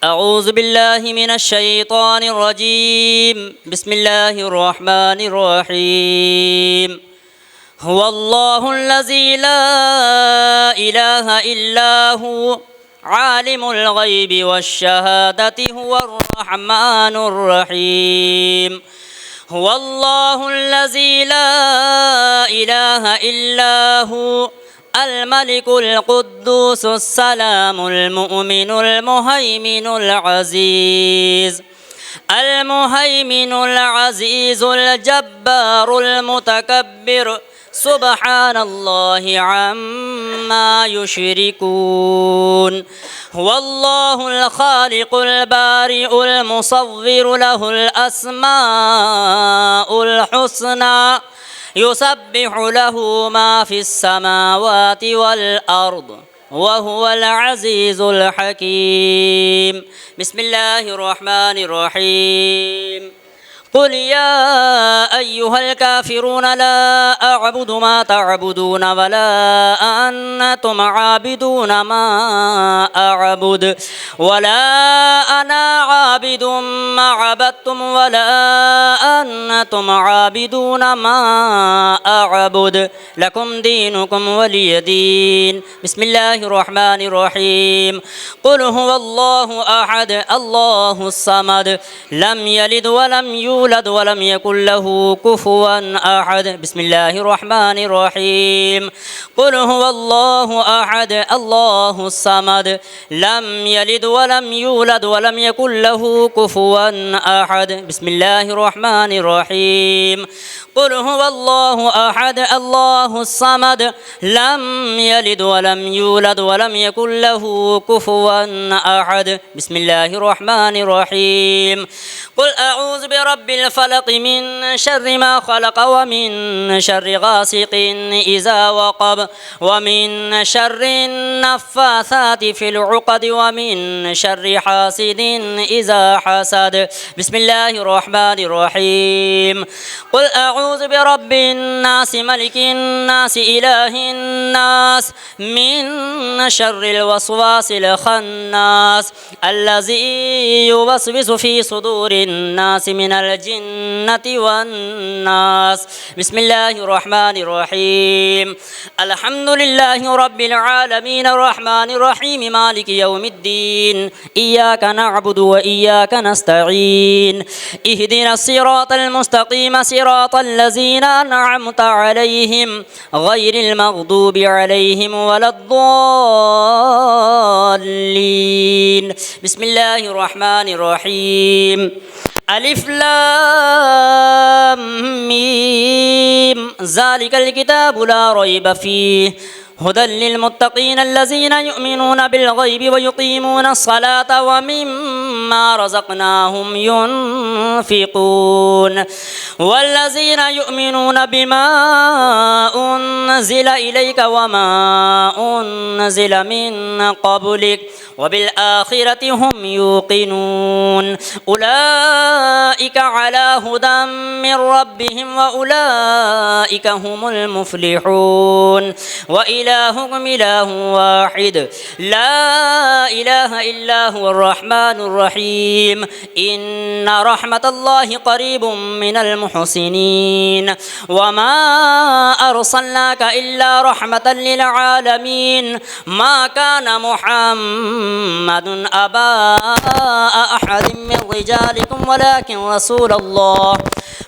أعوذ بالله من الشيطان الرجيم. بسم الله الرحمن الرحيم. هو الله الذي لا إله إلا هو عالم الغيب والشهادة هو الرحمن الرحيم. هو الله الذي لا إله إلا هو الملك القدوس السلام المؤمن المهيمن العزيز الجبار المتكبر سبحان الله عما يشركون. هو الله الخالق البارئ المصور له الأسماء الحسنى يسبح له ما في السماوات والأرض وهو العزيز الحكيم. بسم الله الرحمن الرحيم. قل يا أيها الكافرون لا أعبد ما تعبدون ولا أنتم عابدون ما أعبد ولا أنا عابد ما عبدتم ولا أنتم عابدون ما أعبد لكم دينكم ولي دين. بسم الله الرحمن الرحيم. قل هو الله أحد الله الصمد لم يلد ولم يولد ولم يكن له كفوا أحد. بسم الله الرحمن الرحيم. قل هو الله أحد الله الصمد لم يلد ولم يولد ولم يكن له كفوا أحد. بسم الله الرحمن الرحيم. قل هو الله أحد الله الصمد لم يلد ولم يولد ولم يكن له كفوا أحد. بسم الله الرحمن الرحيم. قل أعوذ برب الفلق من شر ما خلق ومن شر غاسق إذا وقب ومن شر النفاثات في العقد ومن شر حاسد إذا حسد. بسم الله الرحمن الرحيم. قل أعوذ برب الناس ملك الناس إله الناس من شر الوسواس الخناس الذي يوسوس في صدور الناس من الجنة والناس. بسم الله الرحمن الرحيم. الحمد لله رب العالمين الرحمن الرحيم مالك يوم الدين إياك نعبد وإياك نستعين اهدنا الصراط المستقيم صراط الذين أنعمت عليهم غير المغضوب عليهم ولا الضالين. بسم الله الرحمن الرحيم. ألف لام ميم ذلك الكتاب لا ريب فيه هدى للمتقين الذين يؤمنون بالغيب ويقيمون الصلاة ومما رزقناهم ينفقون والذين يؤمنون بما أنزل إليك وما أنزل من قبلك وبالآخرة هم يوقنون أولئك على هدى من ربهم وأولئك هم المفلحون. وإلهكم إله واحد لا إله إلا هو الرحمن الرحيم. إن رحمة الله قريب من المحسنين وما أرسلناك إلا رحمة للعالمين. ما كان محمد أبا أحد من رجالكم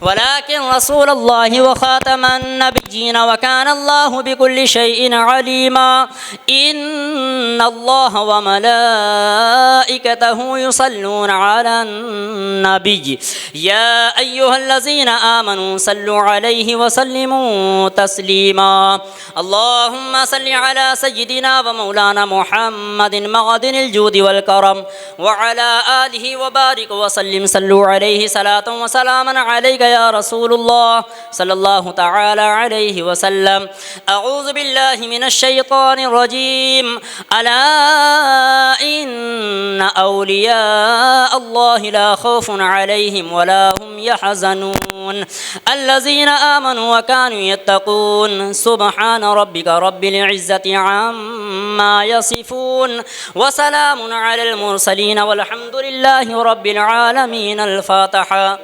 ولكن رسول الله وخاتم النبيين وكان الله بكل شيء عليما. إن الله وملائكته يصلون على النبي يا أيها الذين آمنوا صلوا عليه وسلموا تسليما. اللهم صل على سيدنا ومولانا محمد معدن الجود والكرم وعلى آله وبارك وسلم. صلوا عليه صلاة وسلاما عليك يا رسول الله صلى الله تعالى عليه وسلم. أعوذ بالله من الشيطان الرجيم. ألا إن أولياء الله لا خوف عليهم ولا هم يحزنون الذين آمنوا وكانوا يتقون سبحان ربك رب العزة عما يصفون وسلام على المرسلين والحمد لله رب العالمين. الفاتحة.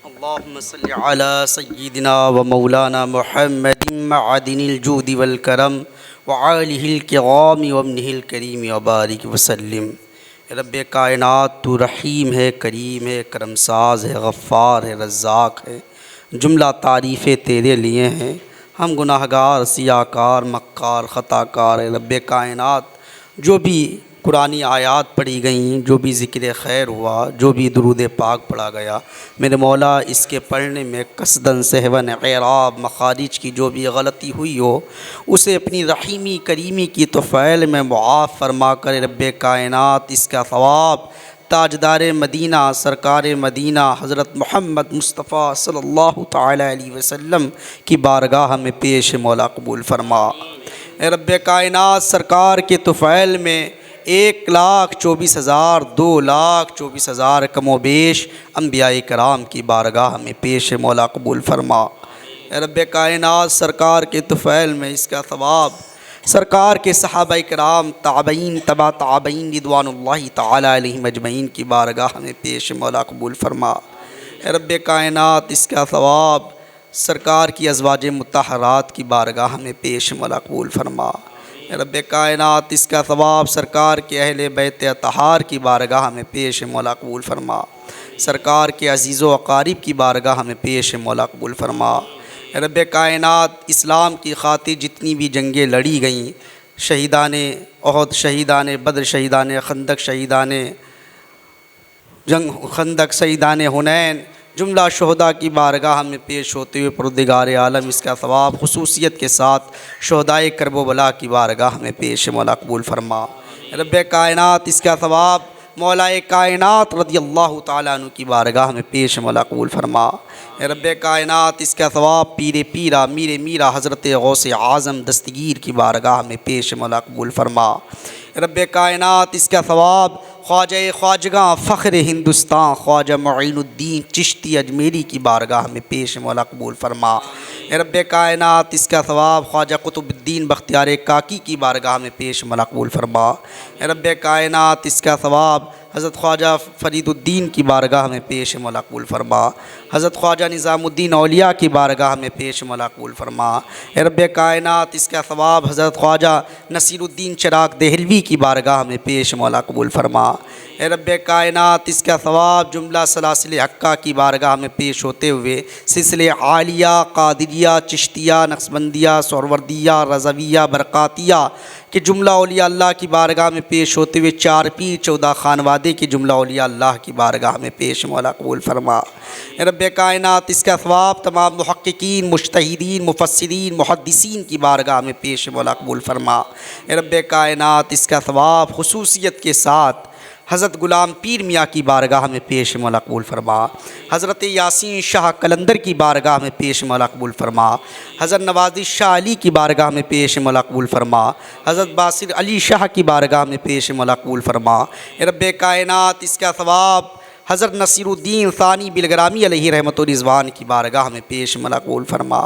اللهم صل على سيدنا ومولانا محمد معدن الجود والكرم وعاله الكرام وابنه الكريم وبارك وسلم. رب کائنات تو رحیم ہے، کریم ہے، کرم ساز ہے، غفار ہے، رزاق ہے. جملہ تعریفیں تیرے لیے ہیں. ہم گناہ گار، سیاہ کار، مکار، خطا کار ہے. رب کائنات جو بھی قرآنی آیات پڑھی گئیں، جو بھی ذکر خیر ہوا، جو بھی درود پاک پڑھا گیا، میرے مولا اس کے پڑھنے میں قصداً سہواً اعراب مخارج کی جو بھی غلطی ہوئی ہو اسے اپنی رحیمی کریمی کی طفیل میں معاف فرما کر رب کائنات اس کا ثواب تاجدار مدینہ سرکار مدینہ حضرت محمد مصطفیٰ صلی اللہ تعالی علیہ وسلم کی بارگاہ میں پیش مولا قبول فرما. اے رب کائنات سرکار کے طفیل میں 1,24,000 2,24,000 کم و بیش انبیاء کرام کی بارگاہ میں پیش مولا قبول فرما. اے رب کائنات سرکار کے طفیل میں اس کا ثواب سرکار کے صحابہ کرام تابعین تبع تابعین رضوان اللہ تعالی علیہم اجمعین کی بارگاہ میں پیش مولا قبول فرما. اے رب کائنات اس کا ثواب سرکار کی ازواج مطہرات کی بارگاہ میں پیش مولا قبول فرما. اے رب کائنات اس کا ثواب سرکار کے اہل بیت اطہار کی بارگاہ میں پیش مولا قبول فرما. سرکار کے عزیز و اقارب کی بارگاہ میں پیش مولا قبول فرما. اے رب کائنات اسلام کی خاطر جتنی بھی جنگیں لڑی گئیں، شہیدان احد، شہیدان بدر، شہیدان خندق، شہیدان خندق، شہیدان حنین، جملہ شہداء کی بارگاہ میں پیش ہوتے ہوئے پروردگار عالم اس کا ثواب خصوصیت کے ساتھ شہدائے کرب و بلا کی بارگاہ میں پیش مولا قبول فرما. رب کائنات اس کا ثواب مولا کائنات رضی اللہ تعالیٰ عنہ کی بارگاہ میں پیش مولا قبول فرما. رب کائنات اس کا ثواب پیر پیرا میر میرا حضرت غوث اعظم دستگیر کی بارگاہ میں پیش مولا قبول فرما. رب کائنات اس کا ثواب خواجہ خواجگاں فخر ہندوستان خواجہ معین الدین چشتی اجمیری کی بارگاہ میں پیش مولا قبول فرما. رب کائنات اس کا ثواب خواجہ قطب الدین بختیار کاکی کی بارگاہ میں پیش مولا قبول فرما. رب کائنات اس کا ثواب حضرت خواجہ فرید الدین کی بارگاہ میں پیش مولا قبول فرما. حضرت خواجہ نظام الدین اولیاء کی بارگاہ میں پیش مولا قبول فرما. رب کائنات اس کا ثواب حضرت خواجہ نصیر الدین چراغ دہلوی کی بارگاہ میں پیش مولا قبول فرما. رب کائنات اس کا ثواب جملہ سلاسل حقہ کی بارگاہ میں پیش ہوتے ہوئے سلسلے عالیہ، قادریہ، چشتیہ، نقشبندیہ، سہروردیہ، رضویہ، برقاتیہ کہ جملہ اولیاء اللہ کی بارگاہ میں پیش ہوتے ہوئے 4 پیر 14 خانوادے کی جملہ اولیاء اللہ کی بارگاہ میں پیش مولا قبول فرما. رب کائنات اس کا ثواب تمام محققین، مجتہدین، مفسرین، محدثین کی بارگاہ میں پیش مولا قبول فرما. رب کائنات اس کا ثواب خصوصیت کے ساتھ حضرت غلام پیر میاں کی بارگاہ میں پیش مولا قبول فرما. حضرت یاسین شاہ قلندر کی بارگاہ میں پیش مولا قبول فرما. حضرت نوازش شاہ علی کی بارگاہ میں پیش مولا قبول فرما. حضرت باصر علی شاہ کی بارگاہ میں پیش مولا قبول فرما. رب کائنات اس کا ثواب حضرت نصیر الدین ثانی بلگرامی علیہ رحمت و رضوان کی بارگاہ میں پیش مولا قبول فرما.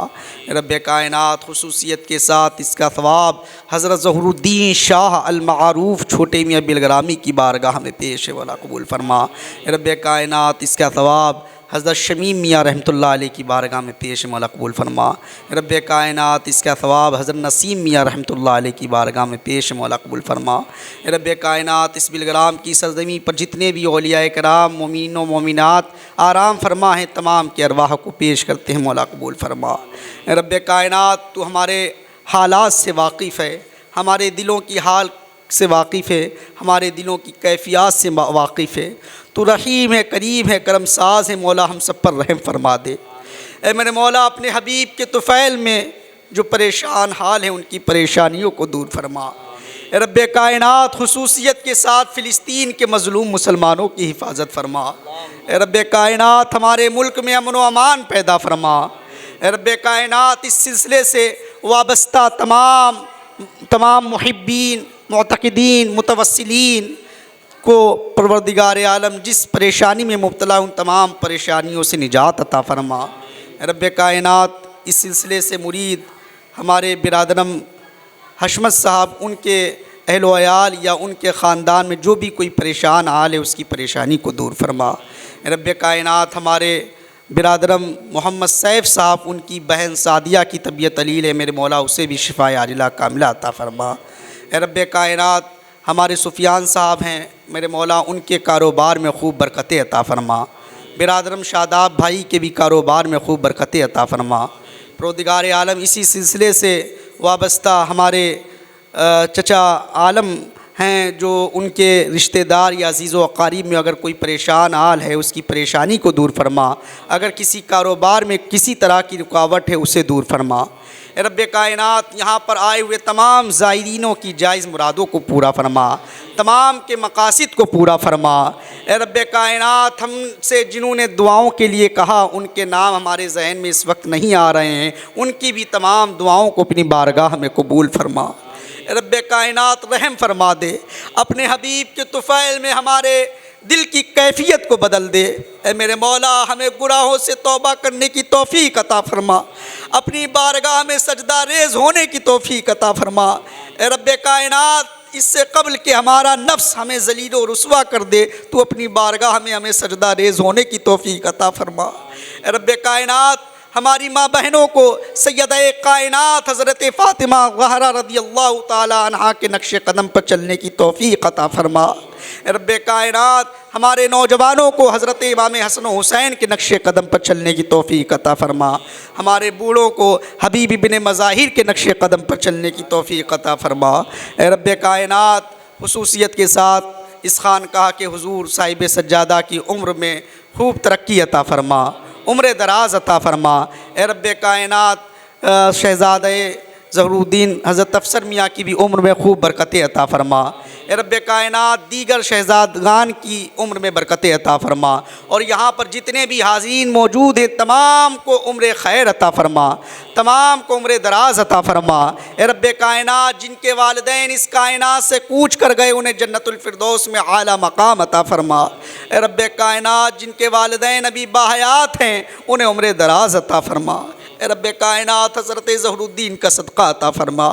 رب کائنات خصوصیت کے ساتھ اس کا ثواب حضرت ظہور الدین شاہ المعروف چھوٹے میاں بلگرامی کی بارگاہ میں پیش مولا قبول فرما. رب کائنات اس کا ثواب حضرت شمیم میاں رحمۃ اللہ علیہ کی بارگاہ میں پیش مولا قبول فرما. رب کائنات اس کا ثواب حضرت نسیم میاں رحمۃ اللہ علیہ کی بارگاہ میں پیش مولا قبول فرما. رب کائنات اس بلگرام کی سرزمین پر جتنے بھی اولیاء کرام مومنین و مومنات آرام فرما ہیں تمام کے ارواح کو پیش کرتے ہیں مولا قبول فرما. رب کائنات تو ہمارے حالات سے واقف ہے، ہمارے دلوں کی حال سے واقف ہے، ہمارے دلوں کی کیفیات سے واقف ہے. تو رحیم ہے، کریم ہے، کرم ساز ہے. مولا ہم سب پر رحم فرما دے. اے میرے مولا اپنے حبیب کے طفیل میں جو پریشان حال ہیں ان کی پریشانیوں کو دور فرما. اے رب کائنات خصوصیت کے ساتھ فلسطین کے مظلوم مسلمانوں کی حفاظت فرما. اے رب کائنات ہمارے ملک میں امن و امان پیدا فرما. اے رب کائنات اس سلسلے سے وابستہ تمام محبین معتقدین متوسلین کو پروردگار عالم جس پریشانی میں مبتلا ان تمام پریشانیوں سے نجات عطا فرما۔ رب کائنات اس سلسلے سے مرید ہمارے برادرم حشمت صاحب، ان کے اہل و عیال یا ان کے خاندان میں جو بھی کوئی پریشان حال ہے اس کی پریشانی کو دور فرما۔ رب کائنات ہمارے برادرم محمد سیف صاحب، ان کی بہن سعدیہ کی طبیعت علیل ہے، میرے مولا اسے بھی شفا عاجلہ کاملہ عطا فرما۔ رب کائنات ہمارے سفیان صاحب ہیں، میرے مولا ان کے کاروبار میں خوب برکتیں عطا فرما۔ برادرم شاداب بھائی کے بھی کاروبار میں خوب برکتیں عطا فرما۔ پروردگار عالم اسی سلسلے سے وابستہ ہمارے چچا عالم ہیں، جو ان کے رشتہ دار یا عزیز و اقارب میں اگر کوئی پریشان حال ہے اس کی پریشانی کو دور فرما، اگر کسی کاروبار میں کسی طرح کی رکاوٹ ہے اسے دور فرما۔ رب کائنات یہاں پر آئے ہوئے تمام زائرینوں کی جائز مرادوں کو پورا فرما، تمام کے مقاصد کو پورا فرما۔ اے رب کائنات ہم سے جنہوں نے دعاؤں کے لیے کہا ان کے نام ہمارے ذہن میں اس وقت نہیں آ رہے ہیں، ان کی بھی تمام دعاؤں کو اپنی بارگاہ میں قبول فرما۔ رب کائنات رحم فرما دے، اپنے حبیب کے طفیل میں ہمارے دل کی کیفیت کو بدل دے۔ اے میرے مولا ہمیں گناہوں سے توبہ کرنے کی توفیق عطا فرما، اپنی بارگاہ میں سجدہ ریز ہونے کی توفیق عطا فرما۔ اے رب کائنات اس سے قبل کہ ہمارا نفس ہمیں ذلیل و رسوا کر دے، تو اپنی بارگاہ میں ہمیں سجدہ ریز ہونے کی توفیق عطا فرما۔ اے رب کائنات ہماری ماں بہنوں کو سیدہ کائنات حضرت فاطمہ زہرا رضی اللہ تعالی عنہا کے نقش قدم پر چلنے کی توفیق عطا فرما۔ رب کائنات ہمارے نوجوانوں کو حضرت امام حسن و حسین کے نقش قدم پر چلنے کی توفیق عطا فرما، ہمارے بوڑھوں کو حبیب ابن مظاہر کے نقش قدم پر چلنے کی توفیق عطا فرما۔ اے رب کائنات خصوصیت کے ساتھ اس خانقاہ کے حضور صاحب سجادہ کی عمر میں خوب ترقی عطا فرما، عمر دراز عطا فرما۔ اے رب کائنات شہزادہ ظہر الدین حضرت افسر میاں کی بھی عمر میں خوب برکتیں عطا فرما۔ اے رب کائنات دیگر شہزادگان کی عمر میں برکتیں عطا فرما، اور یہاں پر جتنے بھی حاضرین موجود ہیں تمام کو عمر خیر عطا فرما، تمام کو عمر دراز عطا فرما۔ اے رب کائنات جن کے والدین اس کائنات سے کوچ کر گئے انہیں جنت الفردوس میں اعلیٰ مقام عطا فرما۔ اے رب کائنات جن کے والدین ابھی باحیات ہیں انہیں عمر دراز عطا فرما۔ اے رب کائنات حضرت ظہر الدین کا صدقہ عطا فرما،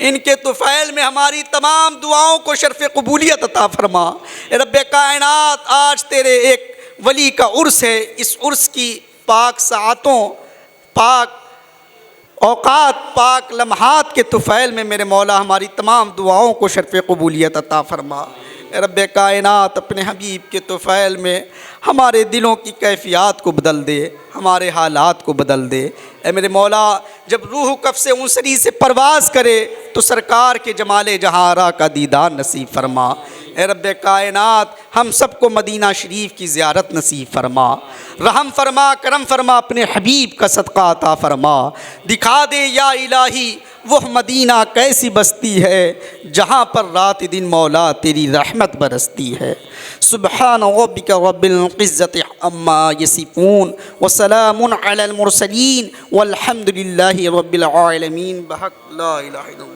ان کے طفیل میں ہماری تمام دعاؤں کو شرف قبولیت عطا فرما۔ اے رب کائنات آج تیرے ایک ولی کا عرس ہے، اس عرس کی پاک ساعتوں، پاک اوقات، پاک لمحات کے طفیل میں میرے مولا ہماری تمام دعاؤں کو شرف قبولیت عطا فرما۔ اے رب کائنات اپنے حبیب کے طفیل میں ہمارے دلوں کی کیفیات کو بدل دے، ہمارے حالات کو بدل دے۔ اے میرے مولا جب روح قفس انصری سے پرواز کرے تو سرکار کے جمال جہاں آرا کا دیدار نصیب فرما۔ اے رب کائنات ہم سب کو مدینہ شریف کی زیارت نصیب فرما، رحم فرما، کرم فرما، اپنے حبیب کا صدقہ عطا فرما۔ دکھا دے یا الہی وہ مدینہ کیسی بستی ہے جہاں پر رات دن مولا تیری رحمت برستی ہے۔ سبحان ربک رب العزت عما یصفون وسلام علی المرسلین والحمد للہ رب العالمین بحق لا الہ الا اللہ۔